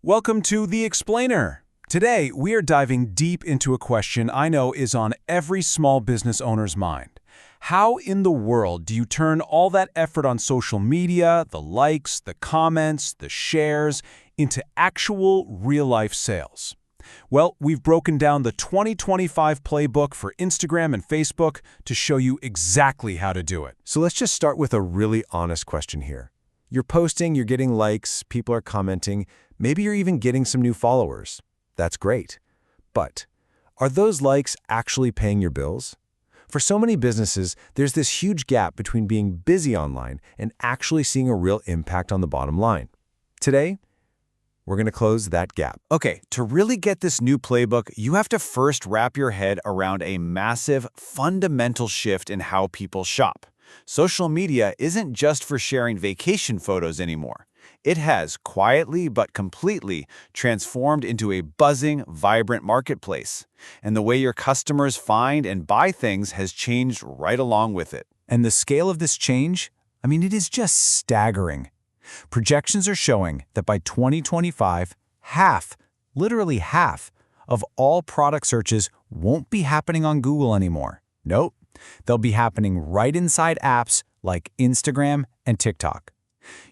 Welcome to The Explainer. Today, we are diving deep into a question I know is on every small business owner's mind. How in the world do you turn all that effort on social media, the likes, the comments, the shares, into actual real-life sales? Well, we've broken down the 2025 playbook for Instagram and Facebook to show you exactly how to do it. So let's just start with a really honest question here. You're posting, you're getting likes, people are commenting, maybe you're even getting some new followers. That's great. But are those likes actually paying your bills? For so many businesses, there's this huge gap between being busy online and actually seeing a real impact on the bottom line. Today, we're going to close that gap. Okay, to really get this new playbook, you have to first wrap your head around a massive, fundamental shift in how people shop. Social media isn't just for sharing vacation photos anymore. It has quietly but completely transformed into a buzzing, vibrant marketplace. And the way your customers find and buy things has changed right along with it. And the scale of this change? It is just staggering. Projections are showing that by 2025, literally half, of all product searches won't be happening on Google anymore. Nope. They'll be happening right inside apps like Instagram and TikTok.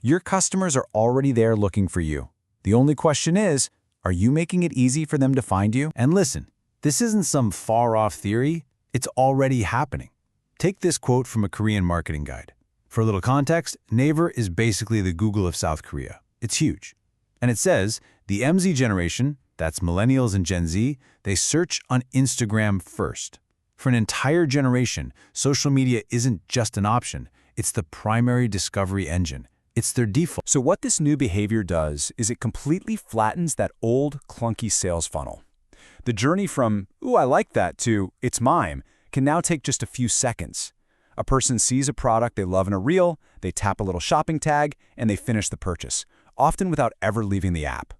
Your customers are already there looking for you. The only question is, are you making it easy for them to find you? And listen, this isn't some far-off theory. It's already happening. Take this quote from a Korean marketing guide. For a little context, Naver is basically the Google of South Korea. It's huge. And it says, the MZ generation, that's millennials and Gen Z, they search on Instagram first. For an entire generation, social media isn't just an option. It's the primary discovery engine. It's their default. So what this new behavior does is it completely flattens that old, clunky sales funnel. The journey from, ooh, I like that, to it's mine, can now take just a few seconds. A person sees a product they love in a reel, they tap a little shopping tag, and they finish the purchase, often without ever leaving the app.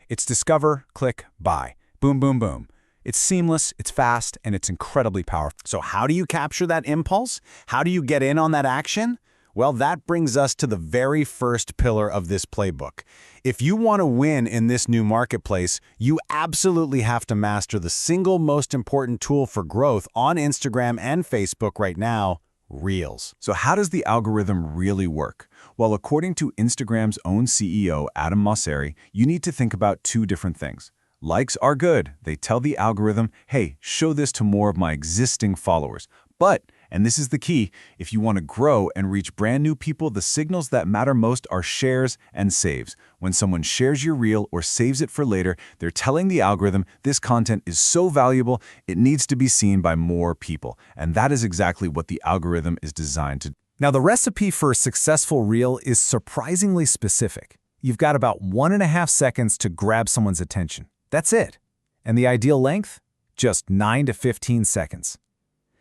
It's discover, click, buy. Boom, boom, boom. It's seamless, it's fast, and it's incredibly powerful. So how do you capture that impulse? How do you get in on that action? Well, that brings us to the very first pillar of this playbook. If you want to win in this new marketplace, you absolutely have to master the single most important tool for growth on Instagram and Facebook right now, Reels. So how does the algorithm really work? Well, according to Instagram's own CEO, Adam Mosseri, you need to think about two different things. Likes are good. They tell the algorithm, hey, show this to more of my existing followers. But, and this is the key, if you want to grow and reach brand new people, the signals that matter most are shares and saves. When someone shares your reel or saves it for later, they're telling the algorithm this content is so valuable, it needs to be seen by more people. And that is exactly what the algorithm is designed to do. Now, the recipe for a successful reel is surprisingly specific. You've got about 1.5 seconds to grab someone's attention. That's it. And the ideal length? Just 9 to 15 seconds.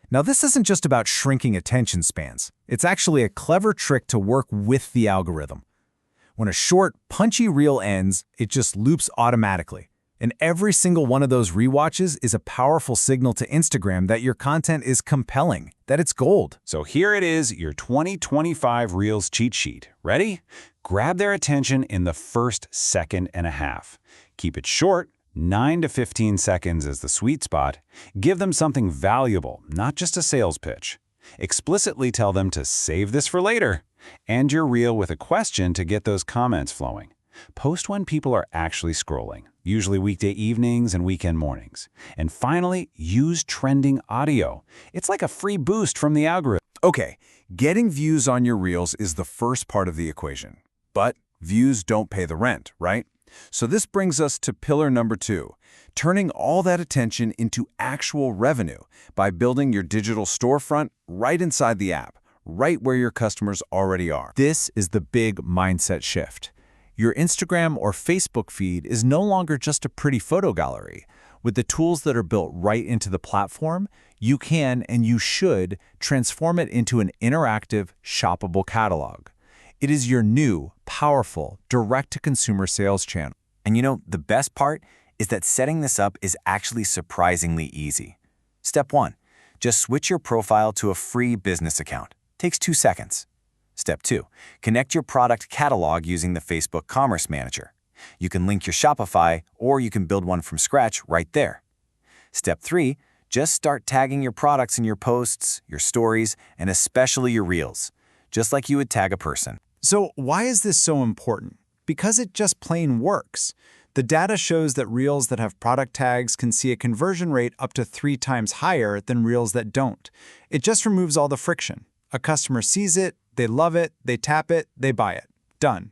Now, this isn't just about shrinking attention spans. It's actually a clever trick to work with the algorithm. When a short, punchy reel ends, it just loops automatically. And every single one of those rewatches is a powerful signal to Instagram that your content is compelling, that it's gold. So here it is, your 2025 Reels cheat sheet. Ready? Grab their attention in the first second and a half. Keep it short. 9 to 15 seconds is the sweet spot. Give them something valuable, not just a sales pitch. Explicitly tell them to save this for later. End your reel with a question to get those comments flowing. Post when people are actually scrolling, usually weekday evenings and weekend mornings. And finally, use trending audio. It's like a free boost from the algorithm. Okay, getting views on your reels is the first part of the equation. But views don't pay the rent, right? So this brings us to pillar number 2, turning all that attention into actual revenue by building your digital storefront right inside the app, right where your customers already are. This is the big mindset shift. Your Instagram or Facebook feed is no longer just a pretty photo gallery. With the tools that are built right into the platform, you can and you should transform it into an interactive, shoppable catalog. It is your new, powerful, direct-to-consumer sales channel. And the best part is that setting this up is actually surprisingly easy. Step 1, just switch your profile to a free business account. Takes 2 seconds. Step 2, connect your product catalog using the Facebook Commerce Manager. You can link your Shopify, or you can build one from scratch right there. Step 3, just start tagging your products in your posts, your stories, and especially your reels, just like you would tag a person. So why is this so important? Because it just plain works. The data shows that reels that have product tags can see a conversion rate up to 3 times higher than reels that don't. It just removes all the friction. A customer sees it, they love it, they tap it, they buy it. Done.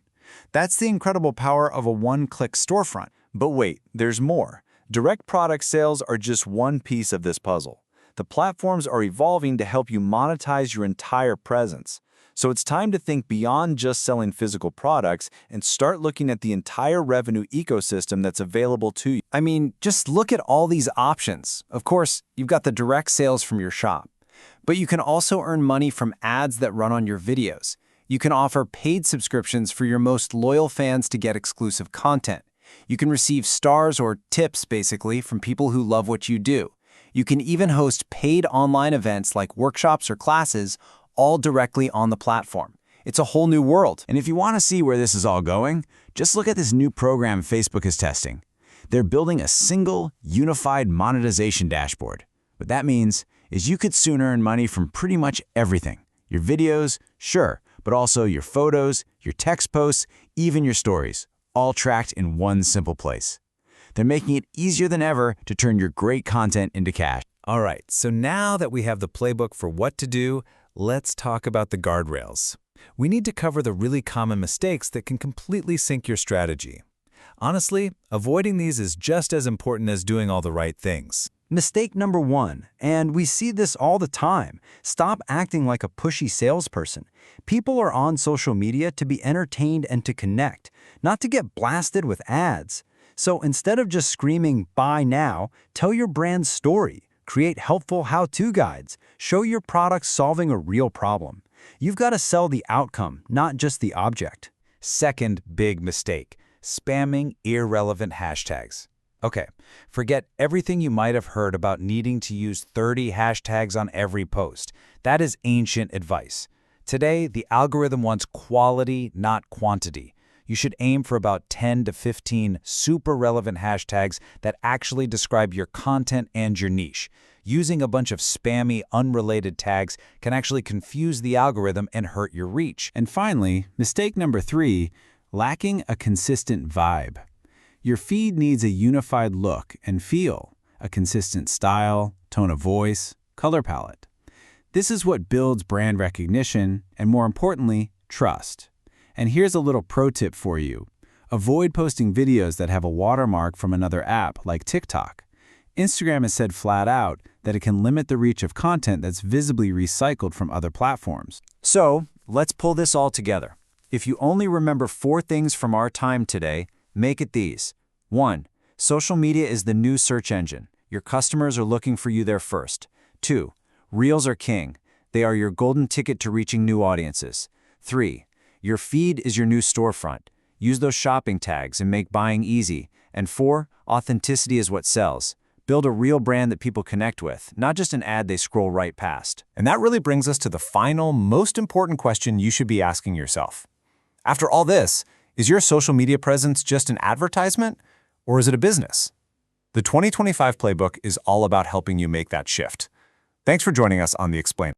That's the incredible power of a one-click storefront. But wait, there's more. Direct product sales are just one piece of this puzzle. The platforms are evolving to help you monetize your entire presence. So it's time to think beyond just selling physical products and start looking at the entire revenue ecosystem that's available to you. I mean, just look at all these options. Of course, you've got the direct sales from your shop. But you can also earn money from ads that run on your videos. You can offer paid subscriptions for your most loyal fans to get exclusive content. You can receive stars or tips, basically, from people who love what you do. You can even host paid online events like workshops or classes, all directly on the platform. It's a whole new world. And if you want to see where this is all going, just look at this new program Facebook is testing. They're building a single, unified monetization dashboard. What that means is you could soon earn money from pretty much everything. Your videos, sure, but also your photos, your text posts, even your stories, all tracked in one simple place. They're making it easier than ever to turn your great content into cash. All right, so now that we have the playbook for what to do, let's talk about the guardrails. We need to cover the really common mistakes that can completely sink your strategy. Honestly, avoiding these is just as important as doing all the right things. Mistake number 1, and we see this all the time, stop acting like a pushy salesperson. People are on social media to be entertained and to connect, not to get blasted with ads. So instead of just screaming, "Buy now," tell your brand's story. Create helpful how-to guides. Show your products solving a real problem. You've got to sell the outcome, not just the object. Second big mistake, spamming irrelevant hashtags. Okay, forget everything you might have heard about needing to use 30 hashtags on every post. That is ancient advice. Today, the algorithm wants quality, not quantity. You should aim for about 10 to 15 super relevant hashtags that actually describe your content and your niche. Using a bunch of spammy, unrelated tags can actually confuse the algorithm and hurt your reach. And finally, mistake number 3, lacking a consistent vibe. Your feed needs a unified look and feel, a consistent style, tone of voice, color palette. This is what builds brand recognition and, more importantly, trust. And here's a little pro tip for you. Avoid posting videos that have a watermark from another app like TikTok. Instagram has said flat out that it can limit the reach of content that's visibly recycled from other platforms. So, let's pull this all together. If you only remember 4 things from our time today, make it these. 1. Social media is the new search engine. Your customers are looking for you there first. 2. Reels are king. They are your golden ticket to reaching new audiences. 3. Your feed is your new storefront. Use those shopping tags and make buying easy. And 4, authenticity is what sells. Build a real brand that people connect with, not just an ad they scroll right past. And that really brings us to the final, most important question you should be asking yourself. After all this, is your social media presence just an advertisement, or is it a business? The 2025 Playbook is all about helping you make that shift. Thanks for joining us on The Explainer.